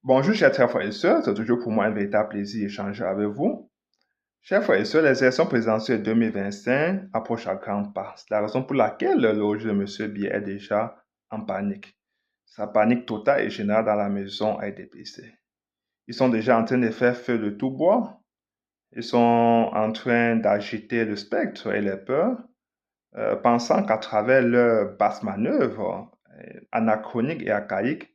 Bonjour, chers frères et sœurs, c'est toujours pour moi un véritable plaisir d'échanger avec vous. Chers frères et sœurs, les élections présidentielles 2025 approchent à grands pas. C'est la raison pour laquelle le logis de M. Biya est déjà en panique. Sa panique totale et générale dans la maison a été blessée. Ils sont déjà en train de faire feu de tout bois. Ils sont en train d'agiter le spectre et les peurs, pensant qu'à travers leurs basses manœuvres anachroniques et archaïques,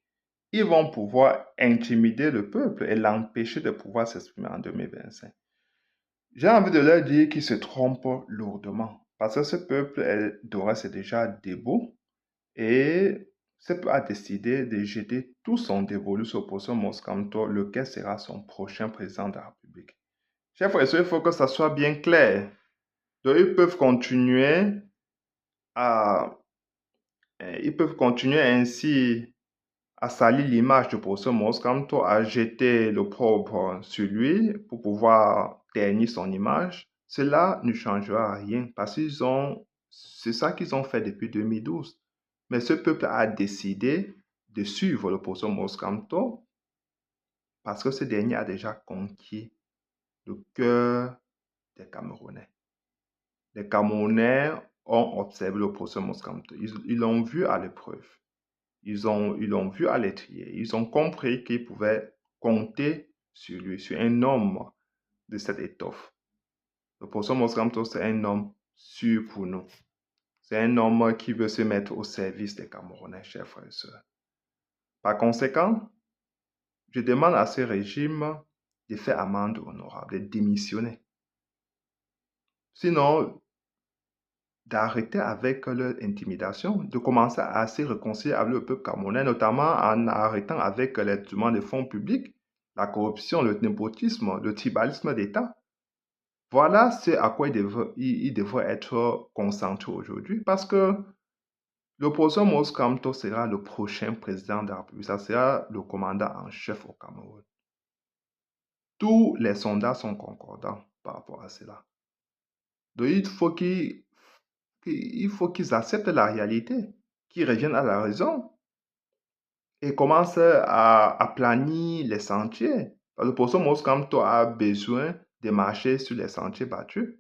ils vont pouvoir intimider le peuple et l'empêcher de pouvoir s'exprimer en 2025. J'ai envie de leur dire qu'ils se trompent lourdement parce que ce peuple d'Ora c'est déjà debout et ce peuple a décidé de jeter tout son dévolu sur le professeur Moscanto, lequel sera son prochain président de la République. Chers frères et sœurs, il faut que ça soit bien clair. Donc, à, ils peuvent continuer ainsi à salir l'image du professeur Moscanto, à jeter l'opprobre sur lui pour pouvoir ternir son image, cela ne changera rien parce c'est ça qu'ils ont fait depuis 2012. Mais ce peuple a décidé de suivre le professeur Moscanto parce que ce dernier a déjà conquis le cœur des Camerounais. Les Camerounais ont observé le professeur Moscanto. Ils l'ont vu à l'épreuve. Ils l'ont vu à l'étrier. Ils ont compris qu'ils pouvaient compter sur lui, sur un homme de cette étoffe. Le professeur Moscanto, c'est un homme sûr pour nous. C'est un homme qui veut se mettre au service des Camerounais, chers frères et sœurs. Par conséquent, je demande à ce régime de faire amende honorable, de démissionner. Sinon, d'arrêter avec leur intimidation, de commencer à se réconcilier avec le peuple camerounais, notamment en arrêtant avec les demandes de fonds publics, la corruption, le népotisme, le tribalisme d'État. Voilà ce à quoi il devrait être concentré aujourd'hui parce que le professeur Maurice Kamto sera le prochain président de la République, ça sera le commandant en chef au Cameroun. Tous les sondages sont concordants par rapport à cela. Donc il faut qu'ils acceptent la réalité, qu'ils reviennent à la raison et commencent à planir les sentiers. Parce que pour ça, Moscamto a besoin de marcher sur les sentiers battus.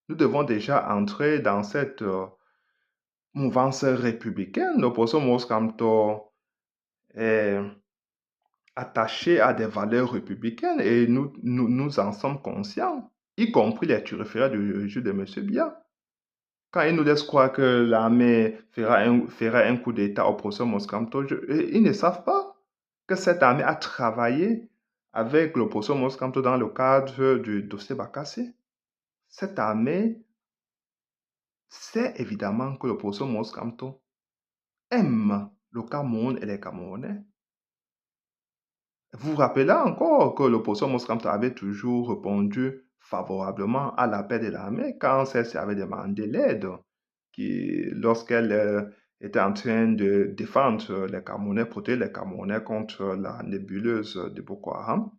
Nous devons déjà entrer dans cette mouvance républicaine. Le professeur Moscamto est attaché à des valeurs républicaines et nous en sommes conscients, y compris les turiféraires du jeu de M. Biya. Quand ils nous laissent croire que l'armée fera un coup d'État au professeur Moscamto, ils ne savent pas que cette armée a travaillé avec le professeur Moscamto dans le cadre du dossier Bakassi. Cette armée sait évidemment que le professeur Moscamto aime le Cameroun et les Camerounais. Vous vous rappelez encore que le professeur Moscamto avait toujours répondu favorablement à l'appel de l'armée quand celle-ci avait demandé l'aide, lorsqu'elle était en train de défendre les Camerounais, protéger les Camerounais contre la nébuleuse de Boko Haram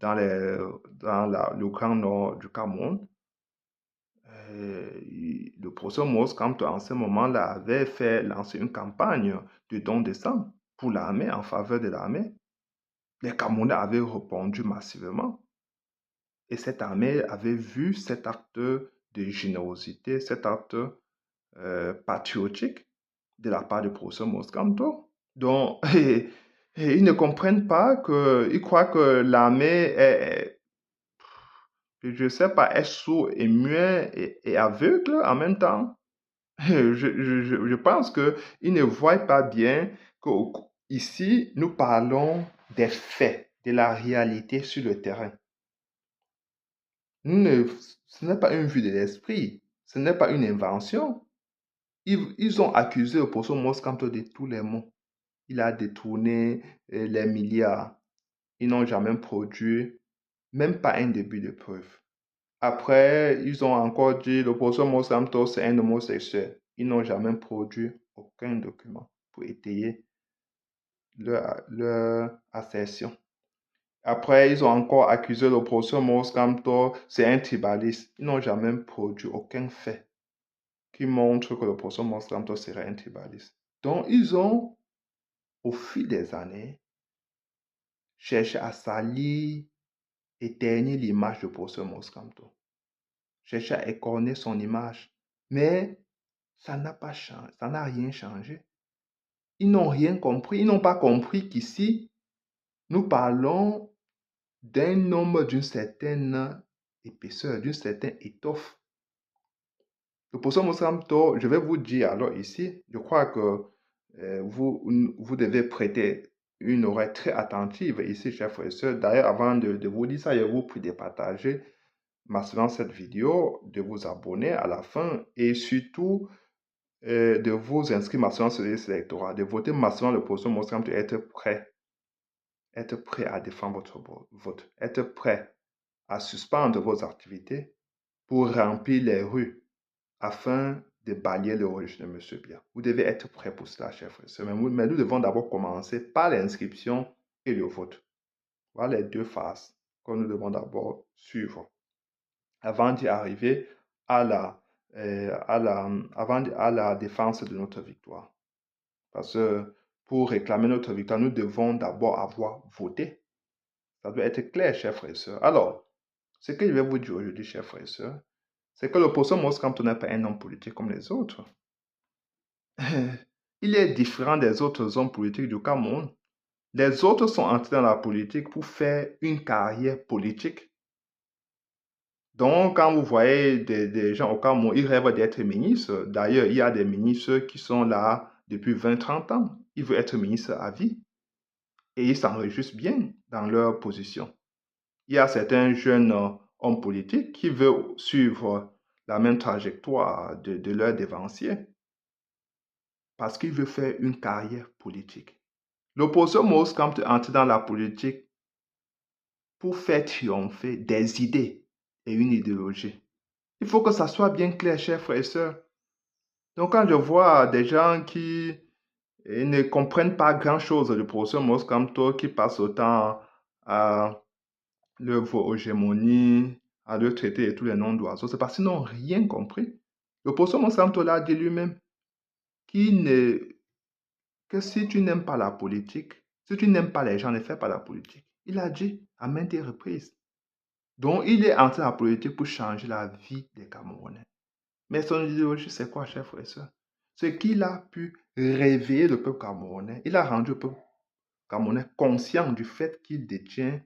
le grand nord du Cameroun. Le professeur Moscamto, en ce moment-là, avait fait lancer une campagne de don de sang pour l'armée, en faveur de l'armée. Les Camerounais avaient répondu massivement. Et cette armée avait vu cet acte de générosité, cet acte patriotique de la part du professeur Moscanto. Donc, ils ne comprennent pas ils croient que l'armée je ne sais pas, est sourd et muet et aveugle en même temps. Je pense qu'ils ne voient pas bien qu'ici, nous parlons des faits, de la réalité sur le terrain. Ce n'est pas une vue de l'esprit, ce n'est pas une invention. Ils ont accusé le professeur Moscanto de tous les maux. Il a détourné les milliards. Ils n'ont jamais produit même pas un début de preuve. Après, ils ont encore dit le professeur Moscanto, c'est un homosexuel. Ils n'ont jamais produit aucun document pour étayer leur assertion. Après, ils ont encore accusé le professeur Moscanto, c'est un tribaliste. Ils n'ont jamais produit aucun fait qui montre que le professeur Moscanto serait un tribaliste. Donc, ils ont, au fil des années, cherchait à salir et ternir l'image du professeur Moscato, cherchait à écorner son image. Mais ça n'a pas changé, ça n'a rien changé. Ils n'ont rien compris, ils n'ont pas compris qu'ici, nous parlons d'un homme d'une certaine épaisseur, d'une certaine étoffe. Le professeur Moscato, je vais vous dire alors ici, je crois que vous devez prêter une oreille très attentive ici, chers frères et sœurs. D'ailleurs, avant de vous dire ça, je vous prie de partager massivement cette vidéo, de vous abonner à la fin et surtout de vous inscrire massivement sur les listes électorales, de voter massivement le professeur Moscato et être prêt à défendre votre vote, être prêt à suspendre vos activités pour remplir les rues afin de balayer le registre de M. Biya. Vous devez être prêt pour cela, chers frères et sœurs. Mais nous devons d'abord commencer par l'inscription et le vote. Voilà les deux phases que nous devons d'abord suivre avant d'y arriver à la défense de notre victoire. Parce que pour réclamer notre victoire, nous devons d'abord avoir voté. Ça doit être clair, chers frères et sœurs. Alors, ce que je vais vous dire aujourd'hui, chers frères et sœurs, c'est que le professeur Moscato n'est pas un homme politique comme les autres. Il est différent des autres hommes politiques du Cameroun. Les autres sont entrés dans la politique pour faire une carrière politique. Donc, quand vous voyez des gens au Cameroun, ils rêvent d'être ministres. D'ailleurs, il y a des ministres qui sont là depuis 20-30 ans. Ils veulent être ministres à vie. Et ils s'enregistrent bien dans leur position. Il y a certains jeunes hommes politiques qui veulent suivre la même trajectoire de leurs dévanciers parce qu'ils veulent faire une carrière politique. L'opposant Moscato est entré dans la politique pour faire triompher des idées et une idéologie. Il faut que ça soit bien clair, chers frères et sœurs. Donc, quand je vois des gens qui ne comprennent pas grand-chose du professeur Moscato, qui passent autant à l'œuvre hégémonie, à le traiter de tous les noms d'oiseaux, c'est parce qu'ils n'ont rien compris. Le professeur Moscato l'a dit lui-même que si tu n'aimes pas la politique, si tu n'aimes pas les gens, ne fais pas la politique. Il a dit à maintes reprises. Donc, il est entré dans la politique pour changer la vie des Camerounais. Mais son idéologie, c'est quoi, chers frères et sœurs? C'est qu'il a pu réveiller le peuple camerounais. Il a rendu le peuple camerounais conscient du fait qu'il détient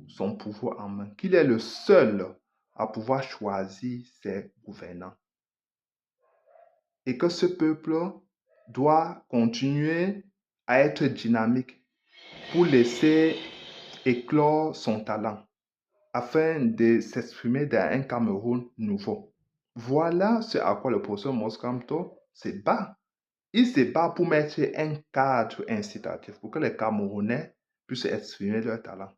son pouvoir en main, qu'il est le seul à pouvoir choisir ses gouvernants. Et que ce peuple doit continuer à être dynamique pour laisser éclore son talent afin de s'exprimer dans un Cameroun nouveau. Voilà ce à quoi le professeur Moscato se bat. Il se bat pour mettre un cadre incitatif pour que les Camerounais puissent exprimer leur talent,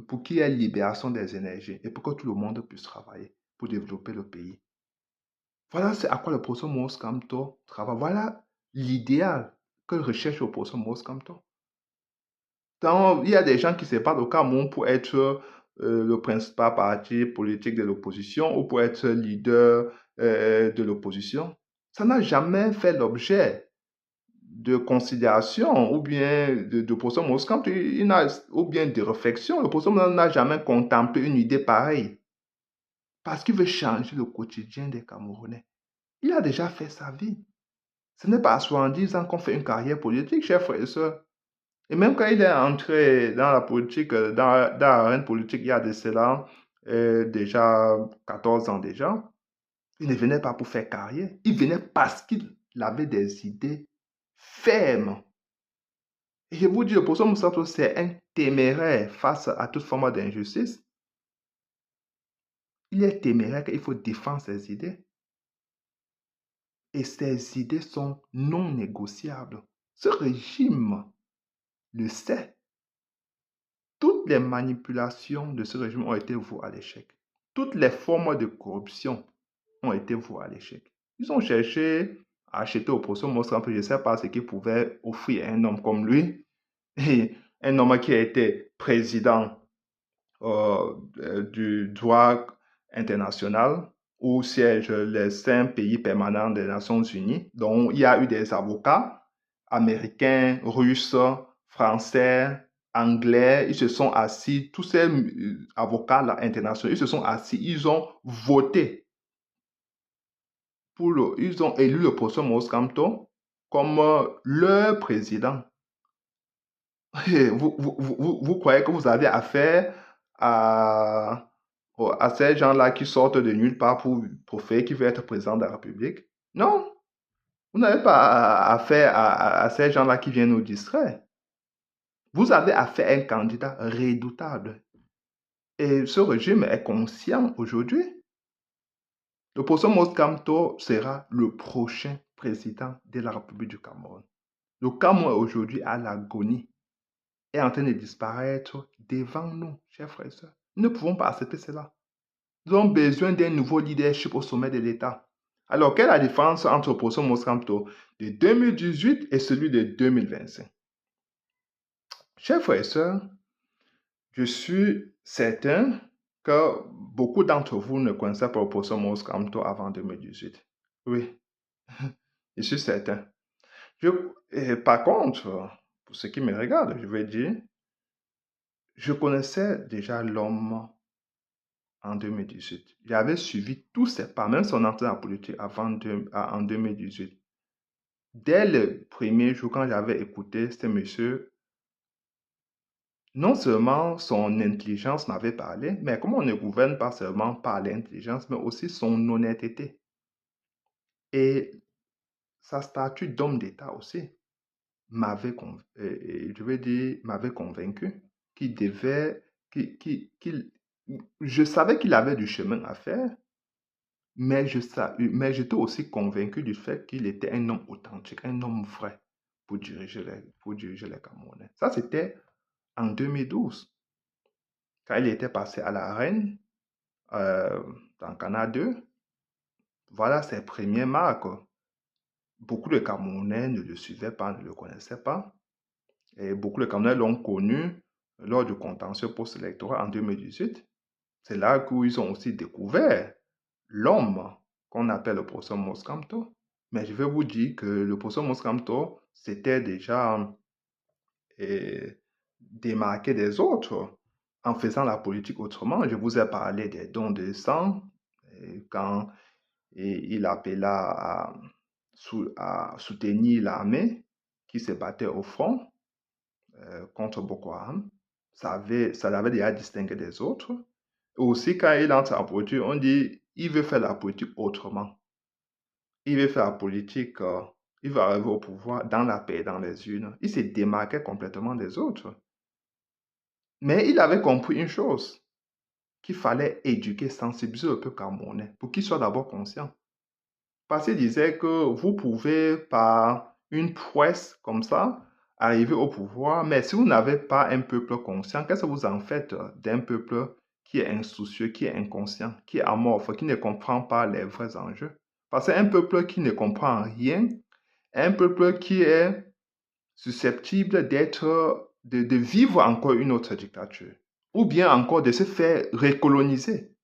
pour qu'il y ait libération des énergies et pour que tout le monde puisse travailler pour développer le pays. Voilà ce à quoi le professeur Moscato travaille. Voilà l'idéal que recherche le professeur Moscato. Donc, il y a des gens qui se battent au Cameroun pour être le principal parti politique de l'opposition ou pour être leader de l'opposition. Ça n'a jamais fait l'objet de considération ou bien de professeur Moscato ou bien de réflexion. Le professeur Moscato n'a jamais contemplé une idée pareille parce qu'il veut changer le quotidien des Camerounais. Il a déjà fait sa vie. Ce n'est pas à 70 ans qu'on fait une carrière politique, chers frères et sœurs. Et même quand il est entré dans la politique, dans l'arène politique, il y a de cela déjà 14 ans déjà, il ne venait pas pour faire carrière. Il venait parce qu'il avait des idées fermes. Et je vous dis, le professeur Moscato, c'est un téméraire face à toute forme d'injustice. Il est téméraire qu'il faut défendre ses idées. Et ces idées sont non négociables. Ce régime le sait. Toutes les manipulations de ce régime ont été vouées à l'échec. Toutes les formes de corruption ont été vouées à l'échec. Ils ont cherché à acheter au professeur Moscato, je ne sais pas ce qu'ils pouvaient offrir à un homme comme lui, et un homme qui a été président du droit international, où siègent les 5 pays permanents des Nations Unies. Donc, il y a eu des avocats américains, russes, français, anglais, ils se sont assis, tous ces avocats là, internationaux, ils se sont assis, ils ont voté ils ont élu le professeur Maurice Kamto comme leur président. Vous croyez que vous avez affaire à, à ces gens-là qui sortent de nulle part pour faire qui veut être président de la République? Non, vous n'avez pas affaire à ces gens-là qui viennent nous distraire. Vous avez affaire à un candidat redoutable. Et ce régime est conscient aujourd'hui. Le professeur Maurice Kamto sera le prochain président de la République du Cameroun. Le Cameroun est aujourd'hui à l'agonie, est en train de disparaître devant nous, chers frères et sœurs. Nous ne pouvons pas accepter cela. Nous avons besoin d'un nouveau leadership au sommet de l'État. Alors, quelle est la différence entre le professeur Maurice Kamto de 2018 et celui de 2025? Chers frères et sœurs, je suis certain que beaucoup d'entre vous ne connaissaient pas le professeur Maurice Kamto avant 2018. Oui, je suis certain. Par contre, pour ceux qui me regardent, je vais dire, je connaissais déjà l'homme en 2018. J'avais suivi tous ses pas, même son entrée en politique en 2018. Dès le premier jour, quand j'avais écouté ce monsieur, non seulement son intelligence m'avait parlé, mais comment on ne gouverne pas seulement par l'intelligence, mais aussi son honnêteté. Et sa statut d'homme d'État aussi m'avait convaincu qu'il devait, je savais qu'il avait du chemin à faire, mais j'étais aussi convaincu du fait qu'il était un homme authentique, un homme vrai pour diriger les Camerounais. Ça, c'était en 2012, quand il était passé à la Reine, dans Canal 2. Voilà ses premières marques. Beaucoup de Camerounais ne le suivaient pas, ne le connaissaient pas. Et beaucoup de Camerounais l'ont connu lors du contentieux post-électoral en 2018. C'est là où ils ont aussi découvert l'homme qu'on appelle le professeur Maurice Kamto. Mais je vais vous dire que le professeur Maurice Kamto s'était déjà démarqué des autres en faisant la politique autrement. Je vous ai parlé des dons de sang, quand il appela à soutenir l'armée qui se battait au front contre Boko Haram. Ça l'avait déjà distingué des autres. Et aussi, quand il entre en politique, on dit il veut faire la politique autrement. Il veut faire la politique, il veut arriver au pouvoir dans la paix, dans les urnes. Il se démarquait complètement des autres. Mais il avait compris une chose, qu'il fallait éduquer, sensibiliser le peuple camerounais pour qu'il soit d'abord conscient. Parce qu'il disait que vous pouvez, par une prouesse comme ça, arriver au pouvoir, mais si vous n'avez pas un peuple conscient, qu'est-ce que vous en faites d'un peuple qui est insoucieux, qui est inconscient, qui est amorphe, qui ne comprend pas les vrais enjeux? Parce qu'un peuple qui ne comprend rien, un peuple qui est susceptible de vivre encore une autre dictature, ou bien encore de se faire recoloniser.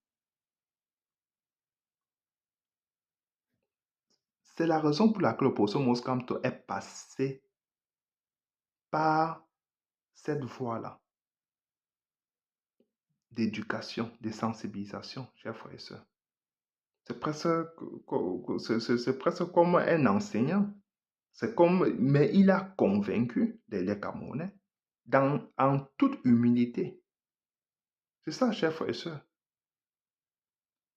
C'est la raison pour laquelle le professeur Maurice Kamto est passé par cette voie-là d'éducation, de sensibilisation, chers frères et sœurs. C'est presque, c'est presque comme un enseignant. Mais il a convaincu les Camerounais en toute humilité. C'est ça, chers frères et sœurs.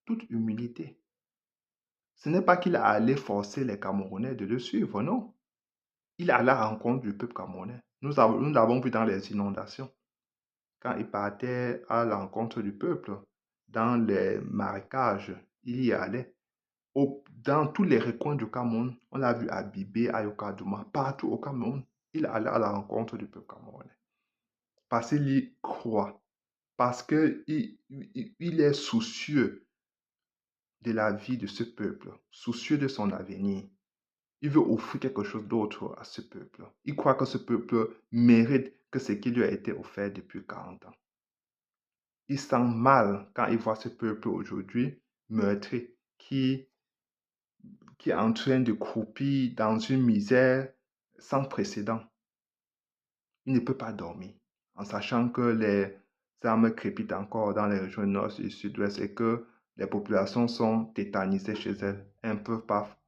Toute humilité. Ce n'est pas qu'il allait forcer les Camerounais de le suivre, non. Il est à la rencontre du peuple camerounais. Nous l'avons vu dans les inondations. Quand il partait à la rencontre du peuple, dans les marécages, il y allait. Dans tous les recoins du Cameroun, on l'a vu à Bibé, à Yokadouma, partout au Cameroun, il allait à la rencontre du peuple camerounais. Parce qu'il y croit, parce qu'il est soucieux de la vie de ce peuple, soucieux de son avenir. Il veut offrir quelque chose d'autre à ce peuple. Il croit que ce peuple mérite que ce qui lui a été offert depuis 40 ans. Il sent mal quand il voit ce peuple aujourd'hui meurtri, qui est en train de croupir dans une misère sans précédent. Il ne peut pas dormir. en sachant que les armes crépitent encore dans les régions nord et sud-ouest et que les populations sont tétanisées chez elles et ne peuvent pas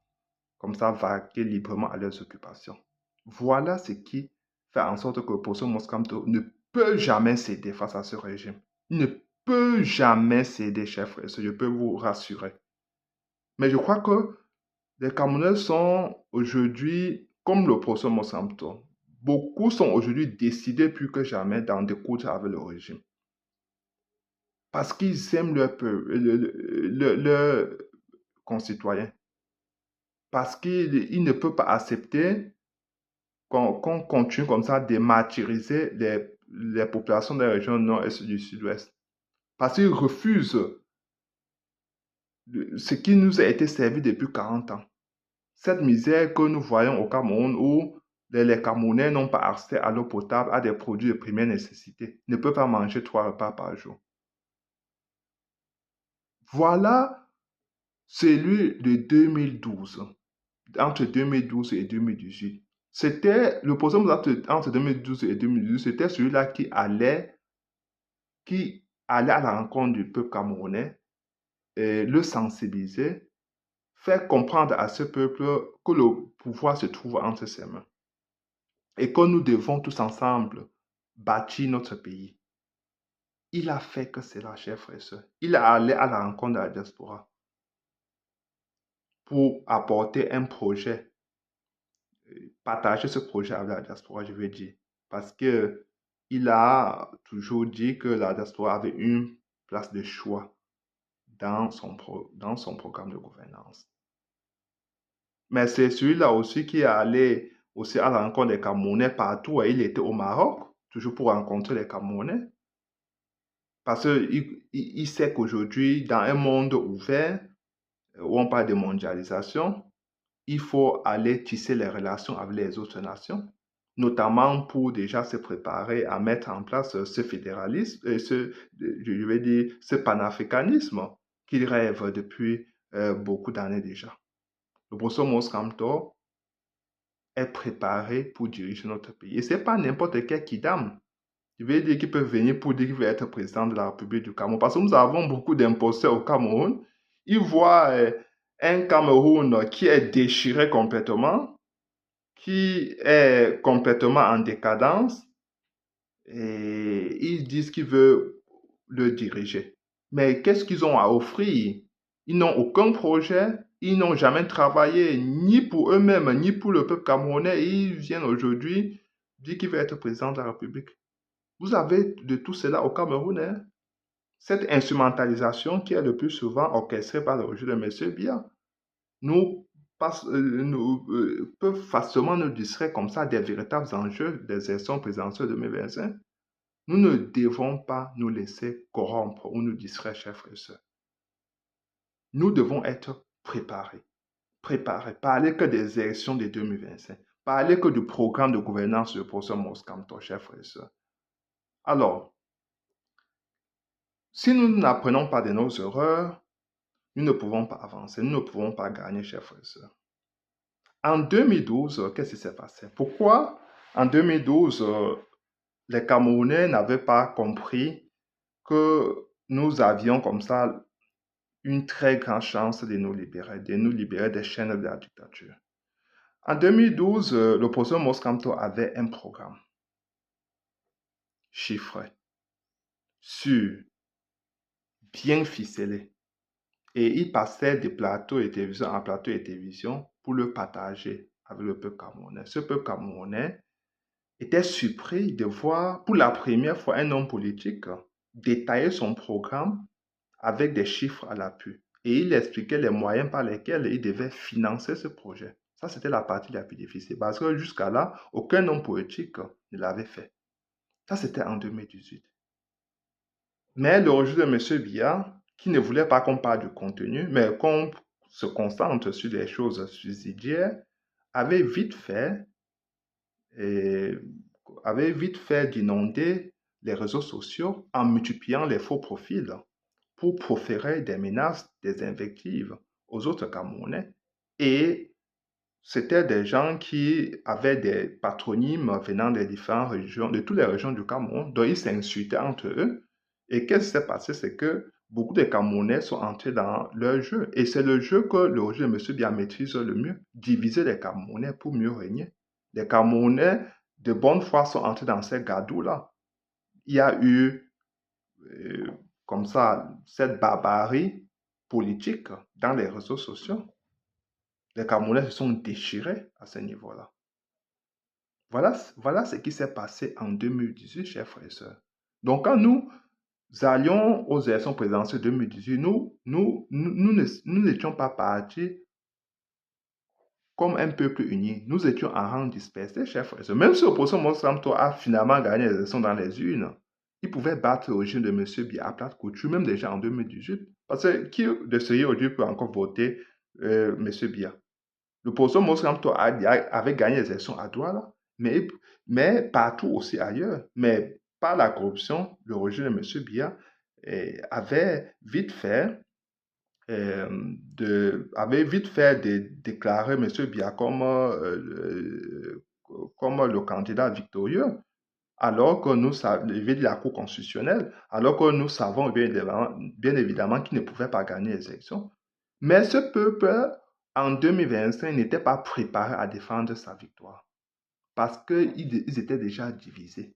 comme ça vaquer librement à leurs occupations. Voilà ce qui fait en sorte que le professeur Moscamto ne peut jamais céder face à ce régime. Il ne peut jamais céder, chers frères, je peux vous rassurer. Mais je crois que les Camerounais sont aujourd'hui, comme le professeur Moscamto, beaucoup sont aujourd'hui décidés plus que jamais d'en découdre avec le régime. Parce qu'ils aiment leur peuple, leurs concitoyens. Parce qu'ils ne peuvent pas accepter qu'on continue comme ça à démartyriser les populations des régions nord et du sud-ouest. Parce qu'ils refusent ce qui nous a été servi depuis 40 ans. Cette misère que nous voyons au Cameroun où les Camerounais n'ont pas accès à l'eau potable, à des produits de première nécessité, ne peuvent pas manger 3 repas par jour. Voilà celui de 2012, entre 2012 et 2018. C'était le problème entre 2012 et 2018, c'était celui-là qui allait à la rencontre du peuple camerounais, le sensibiliser, faire comprendre à ce peuple que le pouvoir se trouve entre ses mains et que nous devons tous ensemble bâtir notre pays. Il a fait que cela, chers frères et sœurs. Il est allé à la rencontre de la diaspora pour apporter un projet, partager ce projet avec la diaspora, je veux dire. Parce que il a toujours dit que la diaspora avait une place de choix dans son programme de gouvernance. Mais c'est celui-là aussi qui est allé aussi à la rencontre des Camerounais partout. Il était au Maroc, toujours pour rencontrer les Camerounais. Parce qu'il sait qu'aujourd'hui, dans un monde ouvert, où on parle de mondialisation, il faut aller tisser les relations avec les autres nations, notamment pour déjà se préparer à mettre en place ce fédéralisme, je vais dire, ce panafricanisme qu'il rêve depuis beaucoup d'années déjà. Le professeur Moscamto est préparé pour diriger notre pays. Et ce n'est pas n'importe quel kidam. Je veux dire qu'il peut venir pour dire qu'il veut être président de la République du Cameroun. Parce que nous avons beaucoup d'imposteurs au Cameroun. Ils voient un Cameroun qui est déchiré complètement, qui est complètement en décadence, et ils disent qu'ils veulent le diriger. Mais qu'est-ce qu'ils ont à offrir? Ils n'ont aucun projet, ils n'ont jamais travaillé ni pour eux-mêmes, ni pour le peuple camerounais, et ils viennent aujourd'hui dire qu'ils veulent être président de la République. Vous avez de tout cela au Cameroun, hein? Cette instrumentalisation qui est le plus souvent orchestrée par le régime de M. Biya peut facilement nous distraire comme ça des véritables enjeux des élections présidentielles 2025. Nous ne devons pas nous laisser corrompre ou nous distraire, chers frères et sœurs. Nous devons être préparés. Parler que des élections de 2025. Parler que du programme de gouvernance du professeur Moscamto, chers frères et sœurs. Alors, si nous n'apprenons pas de nos erreurs, nous ne pouvons pas avancer, nous ne pouvons pas gagner, chers frères et sœurs. En 2012, qu'est-ce qui s'est passé? Pourquoi en 2012, les Camerounais n'avaient pas compris que nous avions comme ça une très grande chance de nous libérer des chaînes de la dictature? En 2012, le professeur Moscamto avait un programme chiffré, sûr, bien ficelé. Et il passait de plateau et télévision en plateau et télévision pour le partager avec le peuple camerounais. Ce peuple camerounais était surpris de voir pour la première fois un homme politique détailler son programme avec des chiffres à l'appui. Et il expliquait les moyens par lesquels il devait financer ce projet. Ça, c'était la partie la plus difficile parce que jusqu'à là, aucun homme politique ne l'avait fait. Ça, c'était en 2018. Mais le rejet de M. Biya, qui ne voulait pas qu'on parle du contenu, mais qu'on se concentre sur des choses subsidiaires, avait vite fait, d'inonder les réseaux sociaux en multipliant les faux profils pour proférer des menaces, des invectives aux autres Camerounais et C'étaient des gens qui avaient des patronymes venant des différentes régions, de toutes les régions du Cameroun, dont ils s'insultaient entre eux. Et qu'est-ce qui s'est passé? C'est que beaucoup de Camerounais sont entrés dans leur jeu. Et c'est le jeu que le régime de M. Biya maîtrise le mieux. Diviser les Camerounais pour mieux régner. Les Camerounais de bonne foi sont entrés dans ces gadous-là. Il y a eu, euh, comme ça, cette barbarie politique dans les réseaux sociaux. Les Camerounais se sont déchirés à ce niveau-là. Voilà ce qui s'est passé en 2018, chers frères et sœurs. Donc, quand nous allions aux élections présidentielles 2018, nous n'étions pas partis comme un peuple uni. Nous étions en rang dispersé, chers frères et sœurs. Même si l'opposition Monslamto a finalement gagné les élections dans les urnes, il pouvait battre le régime de M. Biya à plate couture, même déjà en 2018. Parce que qui de ce aujourd'hui peut encore voter M. Biya? L'opposition Monslamto avait gagné les élections à Douala, mais partout aussi ailleurs. Mais par la corruption, le régime de M. Biya avait vite fait déclarer M. Biya comme le candidat victorieux, alors que nous savons, je vais dire la Cour constitutionnelle, alors que nous savons bien évidemment qu'il ne pouvait pas gagner les élections. Mais ce peuple, en 2025, n'était pas préparé à défendre sa victoire parce qu'ils étaient déjà divisés.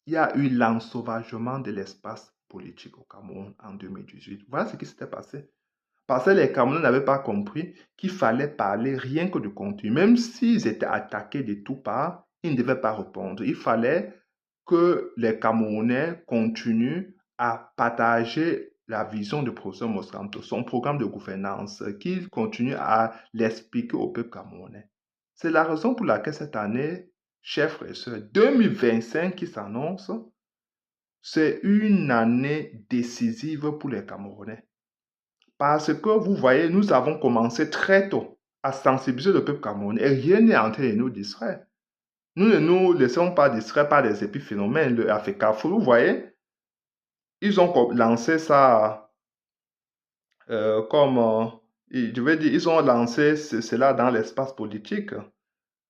Il y a eu l'ensauvagement de l'espace politique au Cameroun en 2018. Voilà ce qui s'était passé. Parce que les Camerounais n'avaient pas compris qu'il fallait parler rien que de contenu. Même s'ils étaient attaqués de toutes parts, ils ne devaient pas répondre. Il fallait que les Camerounais continuent à partager la vision du professeur Mosramto, son programme de gouvernance, qu'il continue à l'expliquer au peuple camerounais. C'est la raison pour laquelle cette année, chers frères et sœurs, 2025 qui s'annonce, c'est une année décisive pour les Camerounais. Parce que vous voyez, nous avons commencé très tôt à sensibiliser le peuple camerounais et rien n'est en train de nous distraire. Nous ne nous laissons pas distraire par des épiphénomènes. Le Africafoot, vous voyez, ils ont lancé ça je veux dire, ils ont lancé cela dans l'espace politique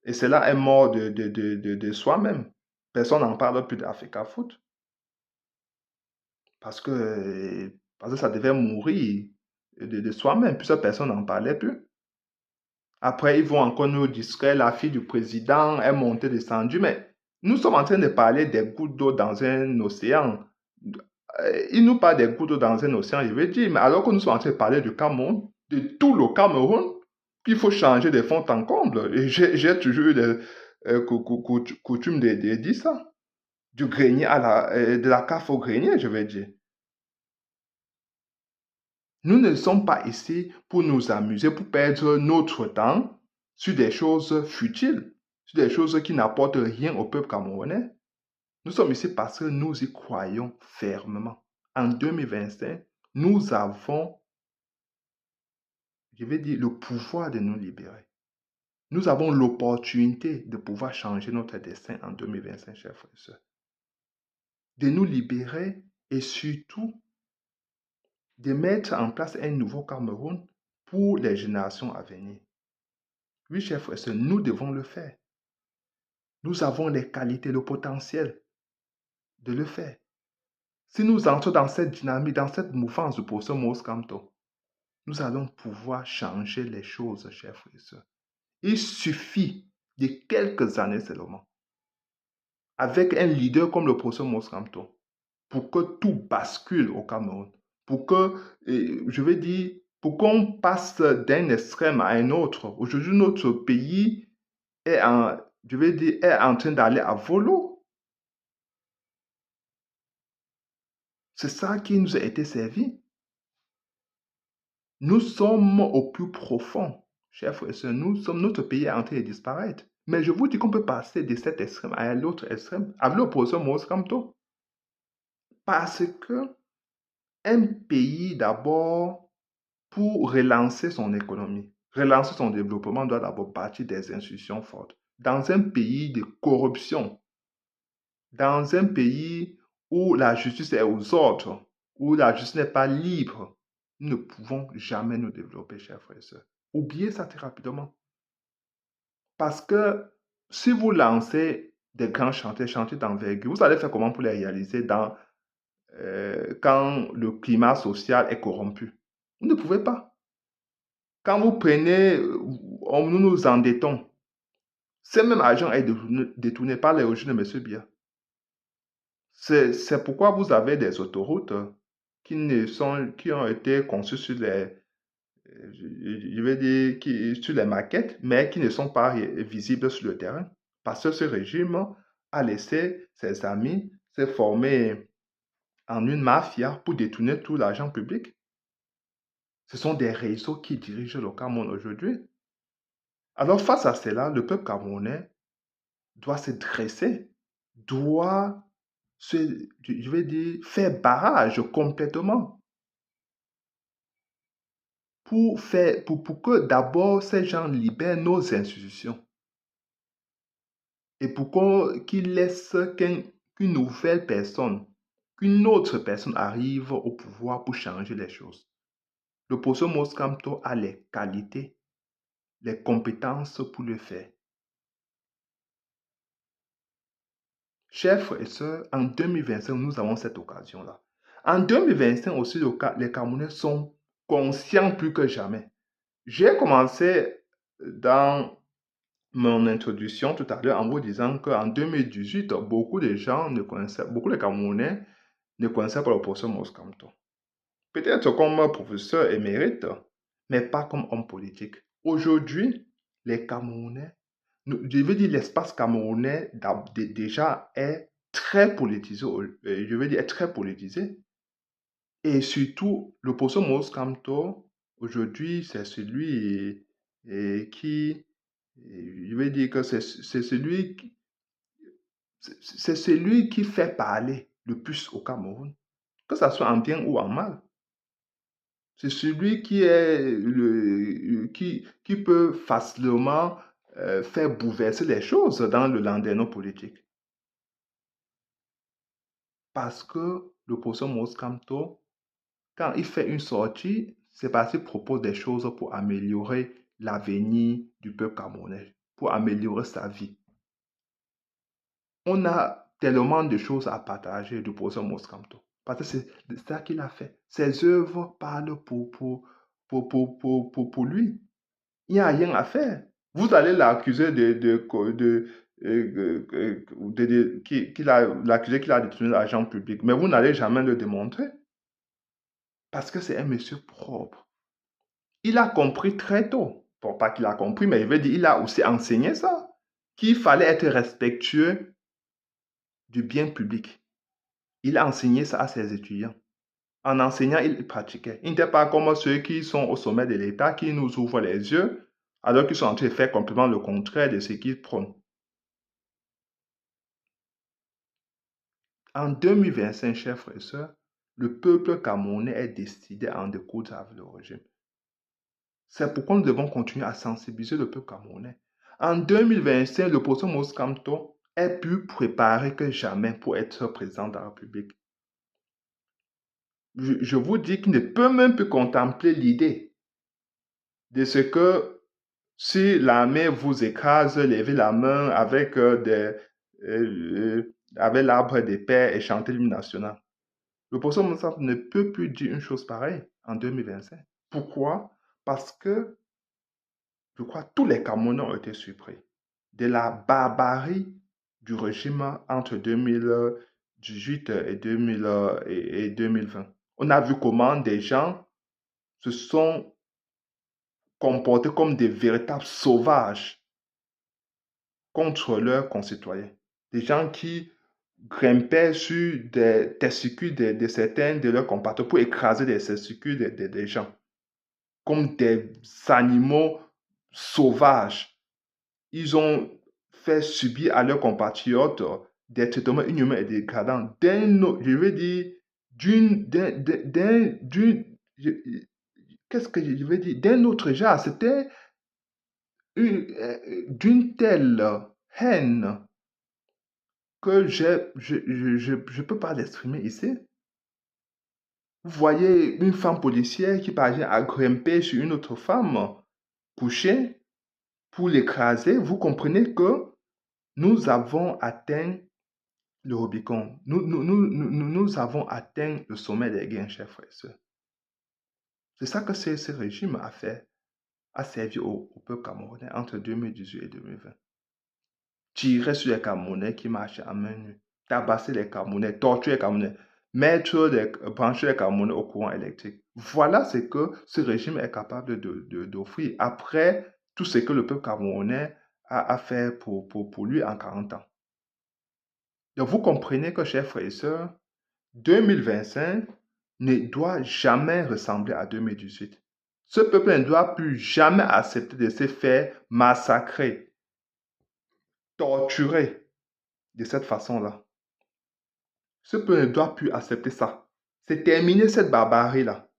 et cela est mort de soi-même. Personne n'en parle plus d'Africafoot parce que ça devait mourir de soi-même, puisque personne n'en parlait plus. Après, ils vont encore nous distraire. La fille du président est montée, descendue. Mais nous sommes en train de parler des gouttes d'eau dans un océan. Ils nous parlent des gouttes d'eau dans un océan, je veux dire. Mais alors que nous sommes en train de parler du Cameroun, de tout le Cameroun, qu'il faut changer de fond en comble. Et j'ai toujours eu coutume de dire ça. Du grenier de la cave au grenier, je veux dire. Nous ne sommes pas ici pour nous amuser, pour perdre notre temps sur des choses futiles, sur des choses qui n'apportent rien au peuple camerounais. Nous sommes ici parce que nous y croyons fermement. En 2025, nous avons, je vais dire, le pouvoir de nous libérer. Nous avons l'opportunité de pouvoir changer notre destin en 2025, chers frères et sœurs. De nous libérer et surtout de mettre en place un nouveau Cameroun pour les générations à venir. Oui, chers frères et sœurs, nous devons le faire. Nous avons les qualités, le potentiel de le faire. Si nous entrons dans cette dynamique, dans cette mouvance du professeur Maurice Kamto, nous allons pouvoir changer les choses, chers frères et sœurs. Il suffit de quelques années seulement, avec un leader comme le professeur Maurice Kamto, pour que tout bascule au Cameroun, pour que, je veux dire, pour qu'on passe d'un extrême à un autre. Aujourd'hui, notre pays est en train d'aller à volo. C'est ça qui nous a été servi. Nous sommes au plus profond, chers frères et sœurs. Notre pays est en train de disparaître. Mais je vous dis qu'on peut passer de cet extrême à l'autre extrême avec l'opposition Maurice Kamto. Parce que un pays, d'abord, pour relancer son économie, relancer son développement, doit d'abord partir des institutions fortes. Dans un pays de corruption, dans un pays où la justice est aux ordres, où la justice n'est pas libre, nous ne pouvons jamais nous développer, chers frères et sœurs. Oubliez ça très rapidement. Parce que si vous lancez des grands chantiers d'envergure, vous allez faire comment pour les réaliser quand le climat social est corrompu? Vous ne pouvez pas. Quand vous prenez, nous nous endettons. Ce même argent est détourné par les origines de M. Biya. C'est pourquoi vous avez des autoroutes qui ont été conçues sur je vais dire, sur les maquettes, mais qui ne sont pas visibles sur le terrain. Parce que ce régime a laissé ses amis se former en une mafia pour détourner tout l'argent public. Ce sont des réseaux qui dirigent le Cameroun aujourd'hui. Alors face à cela, le peuple camerounais doit se dresser, doit je vais dire, faire barrage complètement pour que d'abord ces gens libèrent nos institutions et qu'ils laissent qu'une nouvelle personne, qu'une autre personne arrive au pouvoir pour changer les choses. Le professeur Moskamto a les qualités, les compétences pour le faire. Chers frères et sœurs, en 2025, nous avons cette occasion-là. En 2025 aussi, les Camerounais sont conscients plus que jamais. J'ai commencé dans mon introduction tout à l'heure en vous disant qu'en 2018, beaucoup de Camerounais ne connaissaient pas le professeur Moskamto. Peut-être comme professeur émérite, mais pas comme homme politique. Aujourd'hui, les Camerounais, je veux dire l'espace camerounais déjà est très politisé, je veux dire est très politisé. Et surtout, le professeur Moskamto, aujourd'hui, c'est celui qui, je veux dire que c'est celui qui fait parler le plus au Cameroun, que ce soit en bien ou en mal. C'est celui qui peut facilement faire bouleverser les choses dans le landerneau politique. Parce que le professeur Moskamto, quand il fait une sortie, c'est parce qu'il propose des choses pour améliorer l'avenir du peuple camerounais, pour améliorer sa vie. On a tellement de choses à partager du professeur Moskamto. Parce que c'est ça qu'il a fait. Ses œuvres parlent pour lui. Il n'y a rien à faire. Vous allez l'accuser l'accuser qu'il a détourné l'argent public, mais vous n'allez jamais le démontrer. Parce que c'est un monsieur propre. Il a compris très tôt. Bon, pas qu'il a compris, mais il a aussi enseigné ça. Qu'il fallait être respectueux du bien public. Il a enseigné ça à ses étudiants. En enseignant, il pratiquait. Il n'était pas comme ceux qui sont au sommet de l'État, qui nous ouvrent les yeux, alors qu'ils sont en train de faire complètement le contraire de ce qu'ils prônent. En 2025, chers frères et sœurs, le peuple camerounais est décidé à en découdre avec le régime. C'est pourquoi nous devons continuer à sensibiliser le peuple camerounais. En 2025, le professeur Moskamto est plus préparé que jamais pour être président de la République. Je vous dis qu'il ne peut même plus contempler l'idée de ce que si l'armée vous écrase, levez la main avec, avec l'arbre des pères et chanter l'hymne national. Le professeur Moussa ne peut plus dire une chose pareille en 2025. Pourquoi? Parce que, je crois, tous les Camerounais ont été surpris de la barbarie du régime entre 2018 et 2020. On a vu comment des gens se sont comportés comme des véritables sauvages contre leurs concitoyens. Des gens qui grimpaient sur des testicules de certains de leurs compatriotes pour écraser des testicules des gens, comme des animaux sauvages. Ils ont fait subir à leurs compatriotes des traitements inhumains et dégradants. Je veux dire, qu'est-ce que je veux dire? D'un autre genre, c'était d'une telle haine que je peux pas l'exprimer ici. Vous voyez une femme policière qui parvient à grimper sur une autre femme couché pour l'écraser, vous comprenez que nous avons atteint le Rubicon. Nous avons atteint le sommet des gains, chers frères et sœurs. C'est ça que ce régime a fait, a servi au peuple camerounais entre 2018 et 2020. Tirer sur les Camerounais qui marchaient à main nue, tabasser les Camerounais, torturer les Camerounais, brancher les Camerounais au courant électrique. Voilà ce que ce régime est capable d'offrir après tout ce que le peuple camerounais a fait pour lui en 40 ans. Donc vous comprenez que, chers frères et sœurs, 2025 ne doit jamais ressembler à 2018. Ce peuple ne doit plus jamais accepter de se faire massacrer, torturer de cette façon-là. Ce peuple ne doit plus accepter ça. C'est terminé cette barbarie-là.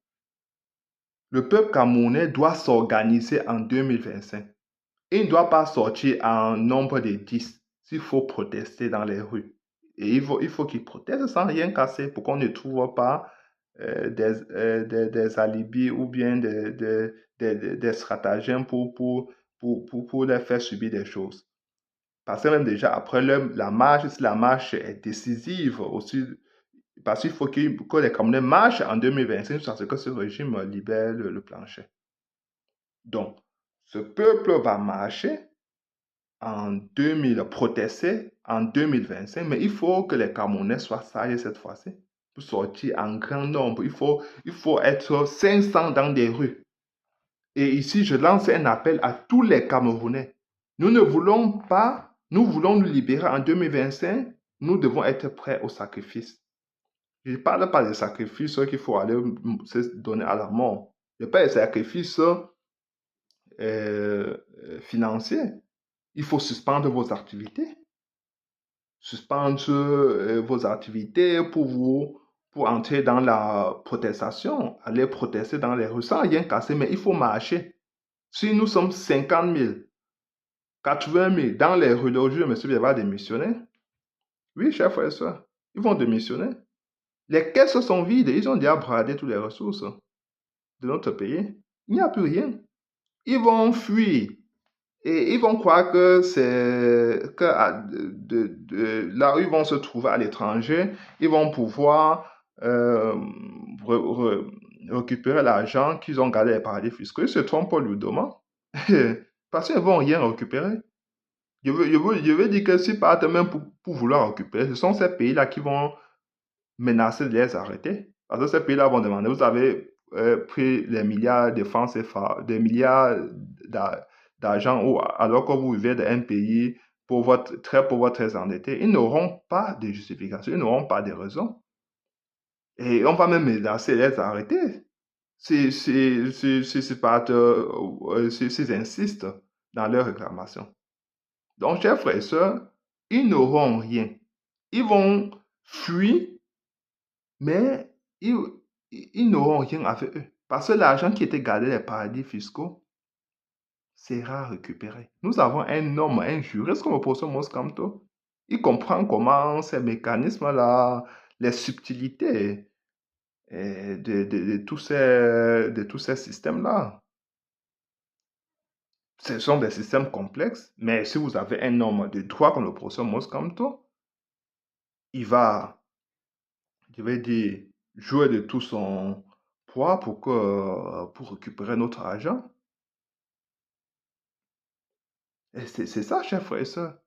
Le peuple camerounais doit s'organiser en 2025. Il ne doit pas sortir en nombre de 10 s'il faut protester dans les rues. Et il faut qu'il proteste sans rien casser pour qu'on ne trouve pas des alibis ou bien des stratagèmes pour les faire subir des choses. Parce que même déjà après la marche, si la marche est décisive aussi, parce qu'il faut que les Camerounais marchent en 2025 jusqu'à ce que ce régime libère le plancher. Donc, ce peuple va marcher en 2000, protester en 2025, mais il faut que les Camerounais soient sages cette fois-ci pour sortir en grand nombre. Il faut être 500 dans des rues. Et ici, je lance un appel à tous les Camerounais. Nous voulons nous libérer en 2025, nous devons être prêts au sacrifice. Je ne parle pas des sacrifices qu'il faut aller se donner à la mort. Je parle des sacrifices financiers. Il faut suspendre vos activités. Suspendre vos activités pour entrer dans la protestation, aller protester dans les rues sans rien casser, mais il faut marcher. Si nous sommes 50 000, 80 000 dans les rues d'aujourd'hui, M. Biel va démissionner. Oui, chers frères et sœurs, ils vont démissionner. Les caisses sont vides, ils ont déjà bradé toutes les ressources de notre pays. Il n'y a plus rien. Ils vont fuir. Et ils vont croire que c'est que là où ils vont se trouver à l'étranger, ils vont pouvoir récupérer l'argent qu'ils ont gardé les paradis fiscaux. Ils se trompent lourdement. Parce qu'ils ne vont rien récupérer. Je veux dire que s'ils partent même pour vouloir récupérer, ce sont ces pays-là qui vont menacer de les arrêter. Parce que ces pays-là vont demander, vous avez pris les milliards de francs CFA, des milliards d'argent, alors que vous vivez dans un pays très pauvre, très endetté. Ils n'auront pas de justification, ils n'auront pas de raison. Et on va même menacer de les arrêter s'ils insistent dans leur réclamation. Donc, chers frères et sœurs, ils n'auront rien. Ils vont fuir, mais ils n'auront rien avec eux. Parce que l'argent qui était gardé dans les paradis fiscaux sera récupéré. Nous avons un homme, un juriste comme le professeur Moscamto. Il comprend comment ces mécanismes-là, les subtilités de tous ces systèmes-là. Ce sont des systèmes complexes, mais si vous avez un homme de droit comme le professeur Moscamto, il va, je vais dire, jouer de tout son poids pour récupérer notre argent. Et c'est ça, chers frères et sœurs.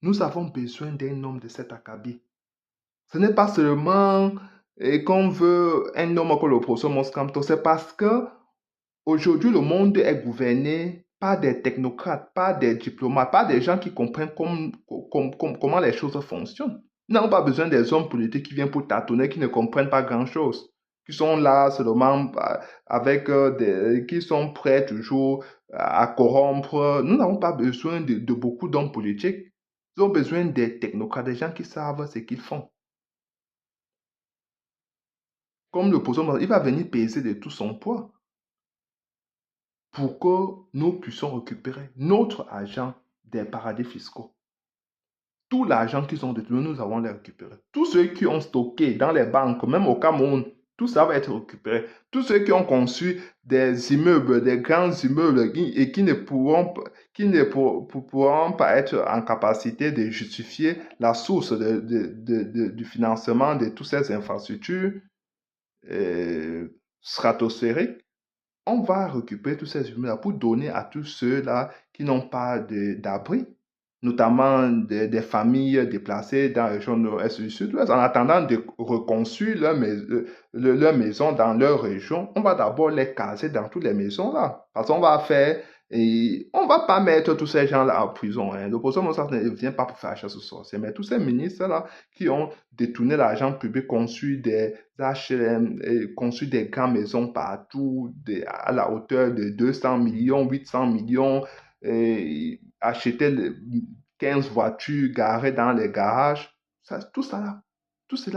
Nous avons besoin d'un homme de cet acabit. Ce n'est pas seulement qu'on veut un homme comme le professeur Moscamto, c'est parce que aujourd'hui, le monde est gouverné par des technocrates, par des diplomates, par des gens qui comprennent comment les choses fonctionnent. Nous n'avons pas besoin des hommes politiques qui viennent pour tâtonner, qui ne comprennent pas grand-chose, qui sont là seulement qui sont prêts toujours à corrompre. Nous n'avons pas besoin de beaucoup d'hommes politiques. Nous avons besoin des technocrates, des gens qui savent ce qu'ils font. Comme le président, il va venir peser de tout son poids pour que nous puissions récupérer notre argent des paradis fiscaux. Tout l'argent qu'ils ont détenu, nous allons les récupérer. Tous ceux qui ont stocké dans les banques, même au Cameroun, Tout ça va être récupéré. Tous ceux qui ont conçu des immeubles, des grands immeubles et qui ne pourront pas être en capacité de justifier la source du financement de toutes ces infrastructures stratosphériques, on va récupérer tous ces immeubles-là pour donner à tous ceux-là qui n'ont pas d'abri, notamment des familles déplacées dans la région nord-est du sud-ouest, en attendant de reconstruire leur maison dans leur région. On va d'abord les caser dans toutes les maisons là, parce qu'on va faire et on va pas mettre tous ces gens-là en prison. Hein. L'opposition ne vient pas pour faire la chasse aux sorciers, mais tous ces ministres-là qui ont détourné l'argent public, construit des HLM, construit des grandes maisons partout, à la hauteur de 200 millions, 800 millions, acheter 15 voitures garées dans les garages. Tout cela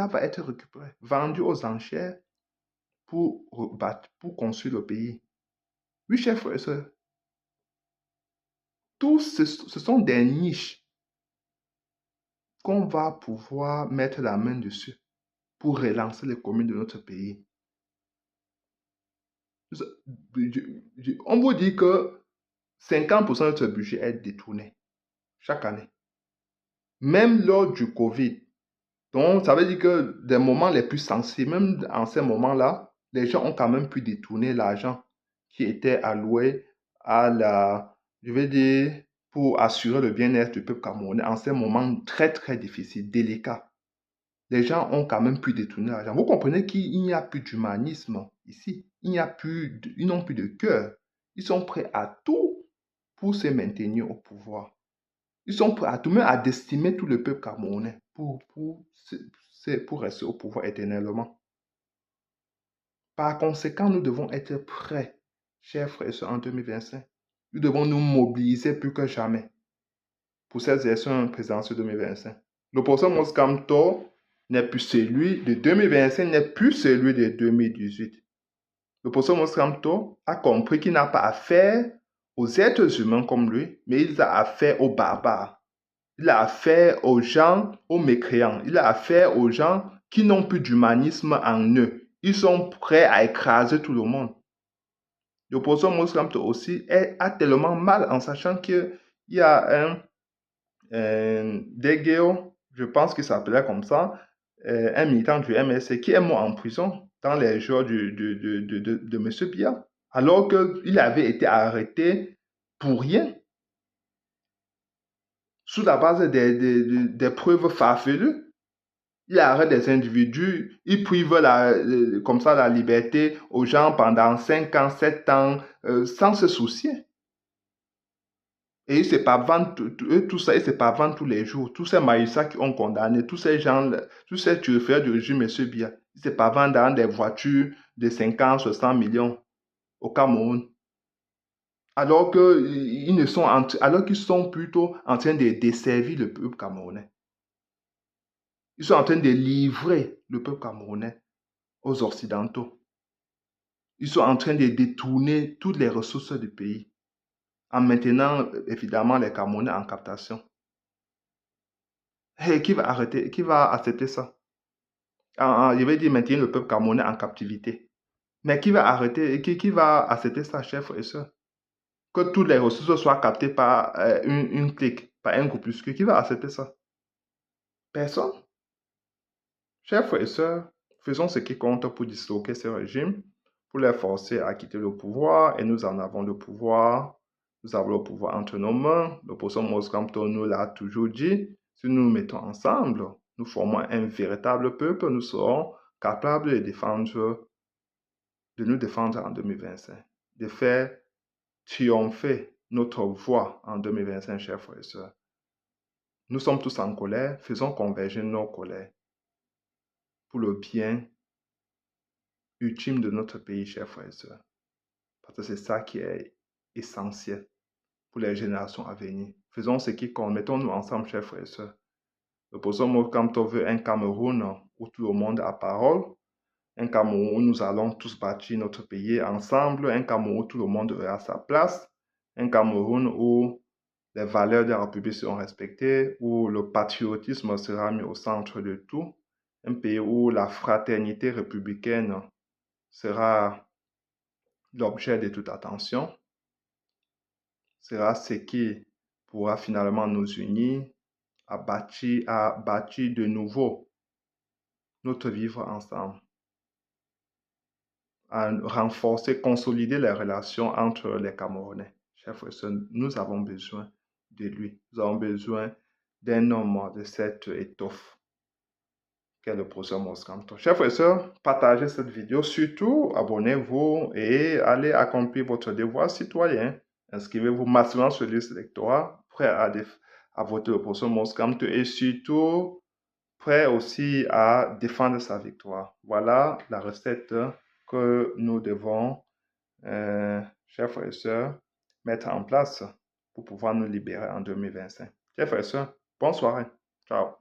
va être récupéré, vendu aux enchères pour construire le pays. Oui, chers frères et sœurs, ce sont des niches qu'on va pouvoir mettre la main dessus pour relancer les communes de notre pays. On vous dit que 50% de notre budget est détourné chaque année. Même lors du Covid. Donc, ça veut dire que des moments les plus sensibles, même en ces moments-là, les gens ont quand même pu détourner l'argent qui était alloué je veux dire, pour assurer le bien-être du peuple camerounais en ces moments très, très difficiles, délicats. Les gens ont quand même pu détourner l'argent. Vous comprenez qu'il n'y a plus d'humanisme ici. Ils n'ont plus de cœur. Ils sont prêts à tout pour se maintenir au pouvoir. Ils sont prêts à tout, même à décimer tout le peuple camerounais pour rester au pouvoir éternellement. Par conséquent, nous devons être prêts, chers frères et sœurs, en 2025. Nous devons nous mobiliser plus que jamais pour cette élection présidentielle 2025. L'opposant Mos Kamto n'est plus celui de 2025, n'est plus celui de 2018. L'opposant Mos Kamto a compris qu'il n'a pas affaire aux êtres humains comme lui, mais il a affaire aux barbares. Il a affaire aux gens, aux mécréants. Il a affaire aux gens qui n'ont plus d'humanisme en eux. Ils sont prêts à écraser tout le monde. L'opposant Mos Kamto aussi a tellement mal en sachant qu'il y a un Degeo, je pense qu'il s'appelait comme ça, un militant du MSC qui est mort en prison dans les jours de M. Biya, alors qu'il avait été arrêté pour rien, sous la base des preuves farfelues. Il arrête des individus, il prive comme ça la liberté aux gens pendant 5 ans, 7 ans, sans se soucier. Et ils se pavanent tout ça, ils se pavanent tous les jours. Tous ces maïsas qui ont condamné, tous ces gens, tous ces turfeurs du régime, M. Biya, ils se pavanent dans des voitures de 50, 60 millions au Cameroun. Alors qu'ils sont plutôt en train de desservir le peuple camerounais. Ils sont en train de livrer le peuple camerounais aux Occidentaux. Ils sont en train de détourner toutes les ressources du pays en maintenant évidemment les Camerounais en captation. Hey, qui va accepter ça? Je vais dire maintenir le peuple camerounais en captivité. Mais qui va accepter ça, chers frères et sœurs? Que toutes les ressources soient captées par une clique, par un groupuscule. Qui va accepter ça? Personne. Chers frères et sœurs, faisons ce qui compte pour disloquer ce régime, pour les forcer à quitter le pouvoir, et nous en avons le pouvoir. Nous avons le pouvoir entre nos mains. Le professeur Mos Kamto nous l'a toujours dit. Si nous nous mettons ensemble, nous formons un véritable peuple, nous serons capables de nous défendre en 2025, de faire triompher notre voix en 2025, chers frères et sœurs. Nous sommes tous en colère, faisons converger nos colères pour le bien ultime de notre pays, chers frères et sœurs. Parce que c'est ça qui est essentiel pour les générations à venir. Faisons ce qui compte, mettons-nous ensemble, chers frères et sœurs. Le professeur Mos Kamto veut un Cameroun où tout le monde a parole, un Cameroun où nous allons tous bâtir notre pays ensemble, un Cameroun où tout le monde aura sa place, un Cameroun où les valeurs de la République seront respectées, où le patriotisme sera mis au centre de tout, un pays où la fraternité républicaine sera l'objet de toute attention, sera ce qui pourra finalement nous unir à bâtir de nouveau notre vivre ensemble, à renforcer, consolider les relations entre les Camerounais. Chers frères et sœurs, nous avons besoin de lui. Nous avons besoin d'un homme de cette étoffe qu'est le professeur Moscanto. Chers frères et sœurs, partagez cette vidéo. Surtout, abonnez-vous et allez accomplir votre devoir citoyen. Inscrivez-vous massivement sur la liste électorale, prêt à voter le professeur Moscanto et surtout prêt aussi à défendre sa victoire. Voilà la recette que nous devons, chers frères et sœurs, mettre en place pour pouvoir nous libérer en 2025. Chers frères et sœurs, bonne soirée. Ciao.